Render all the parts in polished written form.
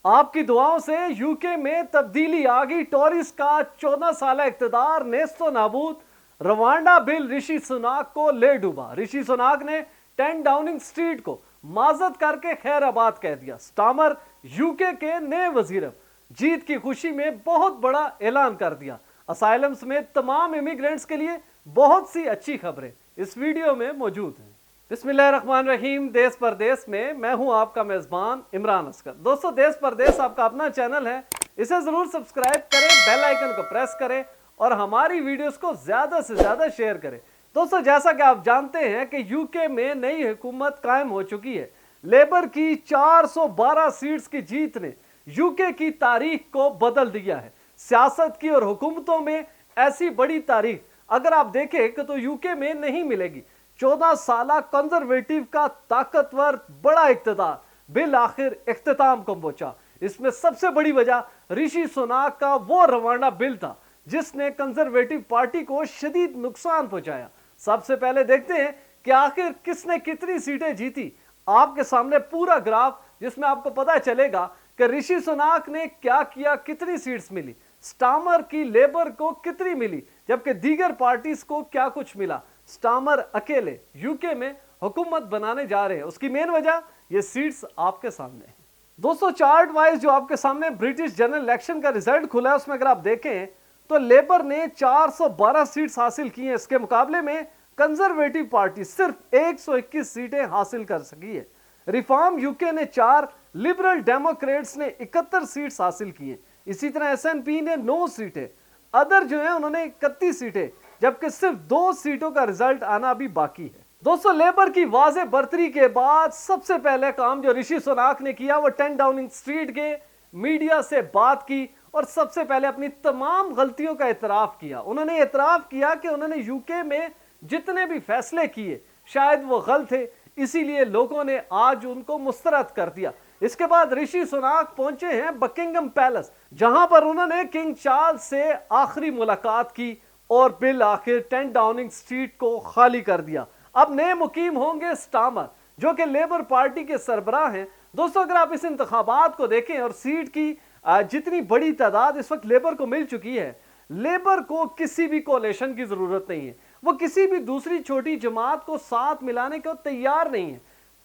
आपकी दुआओं से यूके में तब्दीली आ गई। टोरीज का 14 साल इक्तदार नेस्तो नाबूद। रवांडा बिल ऋषि सुनाक को ले डूबा। ऋषि सुनाक ने 10 डाउनिंग स्ट्रीट को माजत करके खैराबाद कह दिया। स्टामर यूके के नए वजीर। जीत की खुशी में बहुत बड़ा ऐलान कर दिया। असाइलम समेत तमाम इमिग्रेंट्स के लिए बहुत सी अच्छी खबरें इस वीडियो में मौजूद हैं। बिस्मिल्लाहिर्रहमानिर्रहीम। देश परदेश में मैं हूं आपका मेजबान इमरान असगर। दोस्तों, देश परदेश आपका अपना चैनल है, इसे जरूर सब्सक्राइब करें, बेल आइकन को प्रेस करें और हमारी वीडियोस को ज्यादा से ज्यादा शेयर करें। दोस्तों, जैसा कि आप जानते हैं कि यूके में नई हुकूमत कायम हो चुकी है। लेबर की 412 सीट्स की जीत ने यूके की तारीख को बदल दिया है। सियासत की और हुकूमतों में ऐसी बड़ी तारीख अगर आप देखें कि तो यूके में नहीं मिलेगी। 14 साला कंजर्वेटिव का ताकतवर बड़ा इक्तदार बिल आखिर इख्तिताम को पहुंचा। इसमें सबसे बड़ी वजह ऋषि सुनाक का वो रवाना बिल था जिसने कंजर्वेटिव पार्टी को शदीद नुकसान पहुंचाया। सबसे पहले देखते हैं कि आखिर किसने कितनी सीटें जीती। आपके सामने पूरा ग्राफ, जिसमें आपको पता चलेगा कि ऋषि सुनाक ने क्या किया, कितनी सीट्स मिली, स्टामर की लेबर को कितनी मिली, जबकि दीगर पार्टीज को क्या कुछ मिला। स्टामर अकेले यूके में हुकूमत बनाने जा रहे हैं। उसकी मेन वजह ये सीट्स आपके सामने है। दोस्तों, चार्ट वाइज जो आपके सामने ब्रिटिश जनरल इलेक्शन का रिजल्ट खुला है, उसमें अगर आप देखें तो लेबर ने 412 सीट्स हासिल की हैं। इसके मुकाबले में कंजर्वेटिव पार्टी सिर्फ 121 सीटें हासिल कर सकी है। रिफॉर्म यूके ने 4, लिबरल डेमोक्रेट्स ने 71 सीट्स हासिल की हैं। इसी तरह एसएनपी ने 9 सीटें, अदर जो है उन्होंने 31 सीटें, जबकि सिर्फ 2 सीटों का रिजल्ट आना भी बाकी है। दोस्तों, लेबर की वाज़े बर्तरी के बाद सबसे पहले काम जो ऋषि सुनाक ने किया वो 10 डाउनिंग स्ट्रीट के मीडिया से बात की और सबसे पहले अपनी तमाम गलतियों का एतराफ किया। उन्होंने एतराफ किया कि उन्होंने यूके में जितने भी फैसले किए शायद वो गलत थे, इसीलिए लोगों ने आज उनको मुस्तरद कर दिया। इसके बाद ऋषि सुनाक पहुंचे हैं बकिंगम पैलेस, जहां पर उन्होंने किंग चार्ल्स से आखिरी मुलाकात की और बिल आखिर 10 डाउनिंग स्ट्रीट को खाली कर दिया। अब नए मुकीम होंगे स्टामर, जो कि लेबर पार्टी के सरबराह हैं। दोस्तों, अगर आप इस इंतखाबात को देखें और सीट की जितनी बड़ी तादाद इस वक्त लेबर को मिल चुकी है, लेबर को किसी भी कोलेशन की जरूरत नहीं है। वो किसी भी दूसरी छोटी जमात को साथ मिलाने को तैयार नहीं है।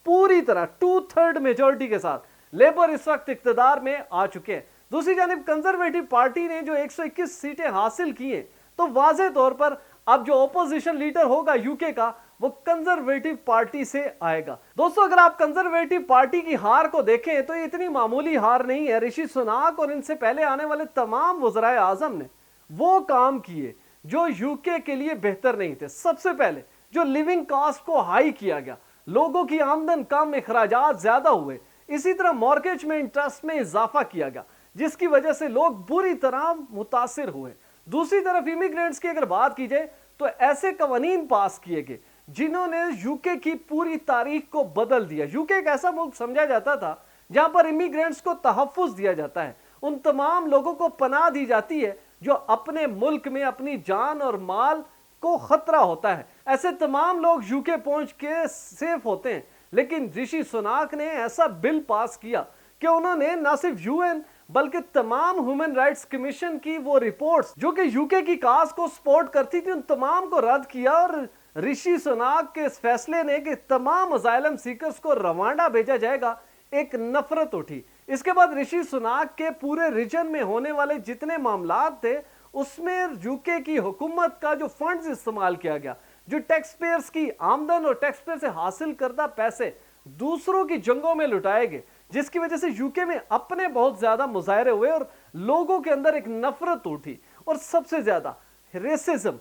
पूरी तरह 2/3 मेजोरिटी के साथ लेबर इस वक्त इक्तदार में आ चुके हैं। दूसरी जानिब कंजर्वेटिव पार्टी ने जो 121 सीटें हासिल की हैं, तो वाज़े तौर पर अब जो ओपोजिशन लीडर होगा यूके का वो कंजर्वेटिव पार्टी से आएगा। दोस्तों, अगर आप कंजर्वेटिव पार्टी की हार को देखें तो ये इतनी मामूली हार नहीं है। ऋषि सुनाक और इनसे पहले आने वाले तमाम वज़राए आज़म ने वो काम किए जो यूके के लिए बेहतर नहीं थे। सबसे पहले जो लिविंग कॉस्ट को हाई किया गया, लोगों की आमदन कम, अखराजात ज्यादा हुए। इसी तरह मॉर्गेज में इंटरेस्ट में इजाफा किया गया, जिसकी वजह से लोग बुरी तरह मुतासिर हुए। दूसरी तरफ इमिग्रेंट्स की अगर बात की जाए तो ऐसे कवानीन पास किए गए जिन्होंने यूके की पूरी तारीख को बदल दिया। यूके एक ऐसा मुल्क समझा जाता था जहां पर इमिग्रेंट्स को तहफ़्फ़ुज़ दिया जाता है, उन तमाम लोगों को पनाह दी जाती है जो अपने मुल्क में अपनी जान और माल को खतरा होता है। ऐसे तमाम लोग यूके पहुंच के सेफ होते हैं। लेकिन ऋषि सुनाक ने ऐसा बिल पास किया कि उन्होंने न सिर्फ यूएन बल्कि तमाम ह्यूमन राइट्स कमीशन की वो रिपोर्ट्स जो कि यूके की काज को सपोर्ट करती थी, उन तमाम को रद्द किया। और ऋषि सुनाक के इस फैसले ने कि तमाम असाइलम सीकर्स को रवांडा भेजा जाएगा, एक नफरत उठी। इसके बाद ऋषि सुनाक के पूरे रीजन में होने वाले जितने मामलात थे उसमें यूके की हुकूमत का जो फंड्स इस्तेमाल किया गया, जो टैक्स पेयर्स की आमदन और टैक्स पेयर से हासिल करदा पैसे दूसरों की जंगों में लुटाए गए, जिसकी वजह से यूके में अपने बहुत ज्यादा मुजाहरे हुए और लोगों के अंदर एक नफरत उठी। और सबसे ज्यादा रेसिज्म।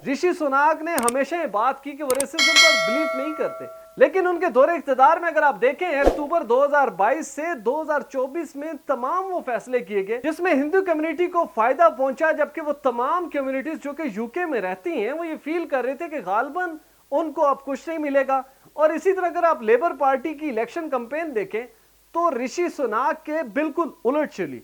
ऋषि सुनाक ने हमेशा ये बात की कि वो रेसिज्म पर बिलीव नहीं करते, लेकिन उनके दौरे इख्तिदार में अगर आप देखें अक्टूबर 2022 से 2024 में तमाम वो फैसले किए गए जिसमें हिंदू कम्युनिटी को फायदा पहुंचा, जबकि वो तमाम कम्युनिटीज जो कि यूके में रहती हैं वो ये फील कर रहे थे कि गालबन उनको अब कुछ नहीं मिलेगा। और इसी तरह अगर आप लेबर पार्टी की इलेक्शन कैंपेन देखें तो ऋषि सुनाक के बिल्कुल उलट चली।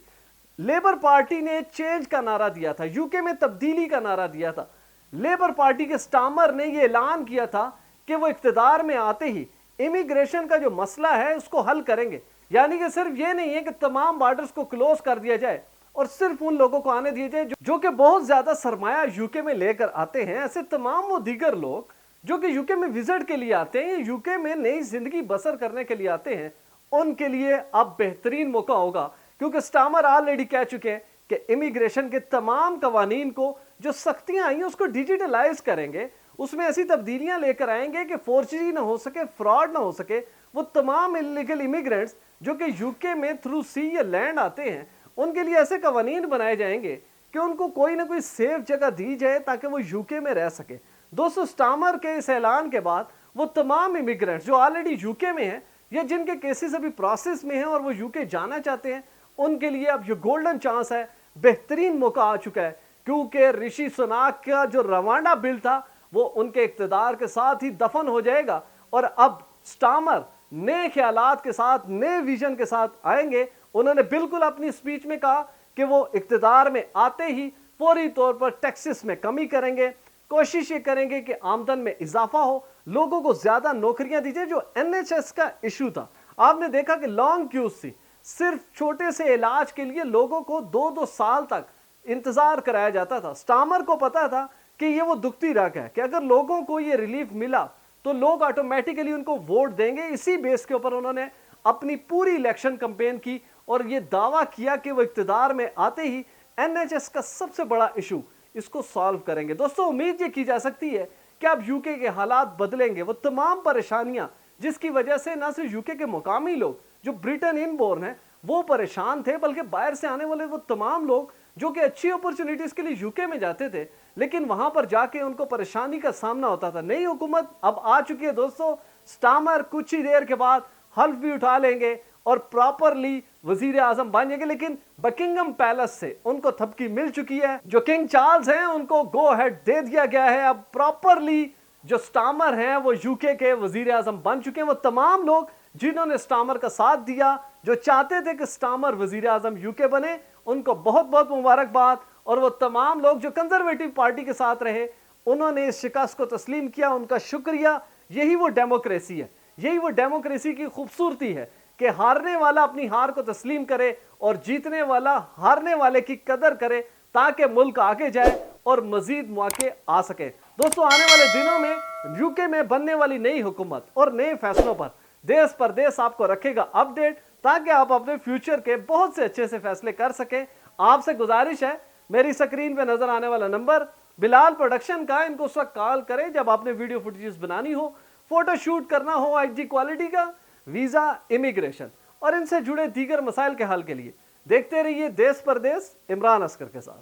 लेबर पार्टी ने चेंज का नारा दिया था, यूके में तब्दीली का नारा दिया था। लेबर पार्टी के स्टामर ने यह ऐलान किया था कि वो इख्तिदार में आते ही इमिग्रेशन का जो मसला है उसको हल करेंगे। यानी कि सिर्फ ये नहीं है कि तमाम बॉर्डर्स को क्लोज कर दिया जाए और सिर्फ उन लोगों को आने दिए जाए जो कि बहुत ज्यादा सरमाया यूके में लेकर आते हैं। ऐसे तमाम वो दीगर लोग जो कि यूके में विजिट के लिए आते हैं, यूके में नई जिंदगी बसर करने के लिए आते हैं, उनके लिए अब बेहतरीन मौका होगा, क्योंकि स्टामर ऑलरेडी कह चुके हैं कि इमिग्रेशन के तमाम कवानीन को जो सख्तियां आई हैं उसको डिजिटलाइज करेंगे, उसमें ऐसी तब्दीलियां लेकर आएंगे कि फोर्जरी ना हो सके, फ्रॉड ना हो सके। वो तमाम इलीगल इमिग्रेंट्स जो कि यूके में थ्रू सी या लैंड आते हैं, उनके लिए ऐसे कवानीन बनाए जाएंगे कि उनको कोई ना कोई सेफ जगह दी जाए ताकि वो यूके में रह सके। दोस्तों, स्टामर के इस ऐलान के बाद वो तमाम इमिग्रेंट्स जो ऑलरेडी यूके में हैं या जिनके केसेस अभी प्रोसेस में हैं और वो यूके जाना चाहते हैं, उनके लिए अब ये गोल्डन चांस है, बेहतरीन मौका आ चुका है, क्योंकि ऋषि सुनाक का जो रवांडा बिल था वो उनके इक्तदार के साथ ही दफन हो जाएगा और अब स्टामर नए ख्यालात के साथ, नए विजन के साथ आएंगे। उन्होंने बिल्कुल अपनी स्पीच में कहा कि वो इक्तदार में आते ही फौरी तौर पर टैक्सेस में कमी करेंगे, कोशिश ये करेंगे कि आमदन में इजाफा हो, लोगों को ज्यादा नौकरियां दीजिए। जो एनएचएस का इशू था, आपने देखा कि लॉन्ग क्यूज थी, सिर्फ छोटे से इलाज के लिए लोगों को 2-2 साल तक इंतजार कराया जाता था। स्टामर को पता था कि ये वो दुखती रग है कि अगर लोगों को ये रिलीफ मिला तो लोग ऑटोमेटिकली उनको वोट देंगे। इसी बेस के ऊपर उन्होंने अपनी पूरी इलेक्शन कैंपेन की और ये दावा किया कि वो इक्तदार में आते ही एनएचएस का सबसे बड़ा इशू इसको सॉल्व करेंगे। दोस्तों, उम्मीद ये की जा सकती है कि अब यूके के हालात बदलेंगे। वो तमाम परेशानियां जिसकी वजह से ना सिर्फ यूके के मुकामी लोग जो ब्रिटेन इनबोर्न है वो परेशान थे, बल्कि बाहर से आने वाले वो तमाम लोग जो कि अच्छी अपॉर्चुनिटीज के लिए यूके में जाते थे, लेकिन वहां पर जाके उनको परेशानी का सामना होता था। नई हुकूमत अब आ चुकी है दोस्तों। स्टामर कुछ ही देर के बाद हल्फ भी उठा लेंगे और प्रॉपरली वजीर आजम बन जाएंगे, लेकिन बकिंगम पैलेस से उनको थपकी मिल चुकी है। जो किंग चार्ल्स हैं उनको गो हेड दे दिया गया है। अब प्रॉपरली जो स्टामर हैं वो यूके के वजीर आजम बन चुके हैं। वो तमाम लोग जिन्होंने स्टामर का साथ दिया, जो चाहते थे कि स्टामर वजीर आजम यूके बने, उनको बहुत बहुत मुबारकबाद। और वो तमाम लोग जो कंजर्वेटिव पार्टी के साथ रहे, उन्होंने इस शिकस्त को तस्लीम किया, उनका शुक्रिया। यही वो डेमोक्रेसी है, यही वो डेमोक्रेसी की खूबसूरती है कि हारने वाला अपनी हार को तस्लीम करे और जीतने वाला हारने वाले की कदर करे, ताकि मुल्क आगे जाए और मजीद मौके आ सके। दोस्तों, आने वाले दिनों में यूके में बनने वाली नई हुकूमत और नए फैसलों पर देश परदेश आपको रखेगा अपडेट, ताकि आप अपने फ्यूचर के बहुत से अच्छे से फैसले कर सकें। आपसे गुजारिश है, मेरी स्क्रीन पे नजर आने वाला नंबर बिलाल प्रोडक्शन का, इनको उस वक्त कॉल करें जब आपने वीडियो फुटेज बनानी हो, फोटो शूट करना हो एचडी क्वालिटी का, वीजा, इमिग्रेशन और इनसे जुड़े दीगर मसाइल के हल के लिए देखते रहिए देश परदेश इमरान अस्कर के साथ।